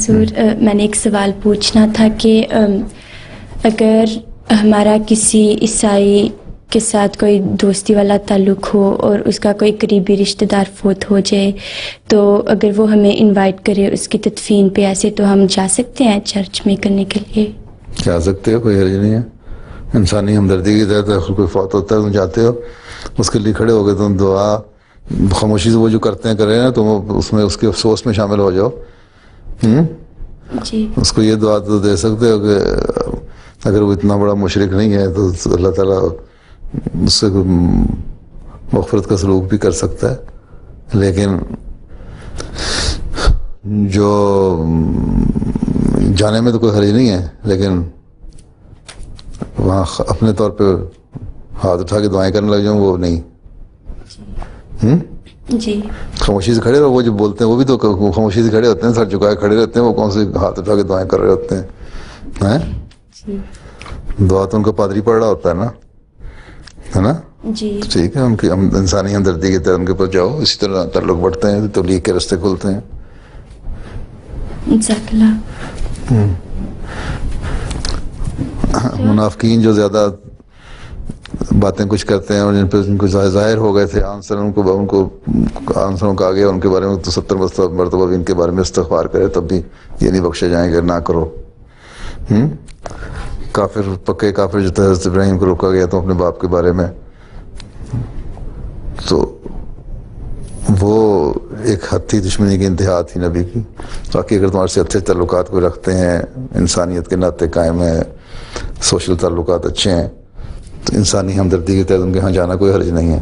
حضور میں نے ایک سوال پوچھنا تھا کہ اگر ہمارا کسی عیسائی کے ساتھ کوئی دوستی والا تعلق ہو اور اس کا کوئی قریبی رشتہ دار فوت ہو جائے تو اگر وہ ہمیں انوائٹ کرے اس کی تدفین پہ ایسے تو ہم جا سکتے ہیں چرچ میں کرنے کے لیے؟ جا سکتے ہو، کوئی حرج نہیں ہے. انسانی ہمدردی کی تحت کوئی فوت ہوتا ہے تم جاتے ہو اس کے لیے کھڑے ہو گئے، تم دعا خاموشی سے وہ جو کرتے ہیں کریں نا، تم اس میں اس کے افسوس میں شامل ہو جاؤ. جی اس کو یہ دعا تو دے سکتے ہو کہ اگر وہ اتنا بڑا مشرک نہیں ہے تو اللہ تعالیٰ اس سے مغفرت کا سلوک بھی کر سکتا ہے. لیکن جو جانے میں تو کوئی حرج نہیں ہے، لیکن وہاں اپنے طور پہ ہاتھ اٹھا کے دعائیں کرنے لگ جاؤں وہ نہیں. جی خاموشی سے کھڑے رہو. وہ جو بولتے ہیں وہ بھی تو خاموشی سے کھڑے ہوتے ہیں، سر جھکائے کھڑے رہتے ہیں. وہ کون سے ہاتھ اٹھا کے دعائیں کر رہے ہوتے ہیں؟ جی دعا تو ان کا پادری پڑھ رہا ہوتا ہے نا. جی ٹھیک ہے، ان کی انسانی ہمدردی کے تحت ان کے پاس جاؤ. اسی طرح تعلق بڑھتے ہیں، تبلیغ کے راستے کھلتے ہیں. جزاک اللہ. منافقین جو زیادہ باتیں کچھ کرتے ہیں اور جن پہ ان کو ظاہر ہو گئے تھے آنسر، ان کو آنسروں کا آگے ان کے بارے میں تو 70 مرتبہ بھی ان کے بارے میں استغفار کرے تب بھی یہ نہیں بخشے جائیں گے. نہ کرو. کافر پکے کافر جو تھے حضرت ابراہیم کو روکا گیا تو اپنے باپ کے بارے میں، تو وہ ایک حد تھی دشمنی کی انتہا تھی نبی کی. باقی اگر تمہارے سے اچھے تعلقات کو رکھتے ہیں، انسانیت کے ناطے قائم ہیں، سوشل تعلقات اچھے ہیں، تو انسانی ہمدردی کے تحت ان کے ہاں جانا کوئی حرج نہیں ہے.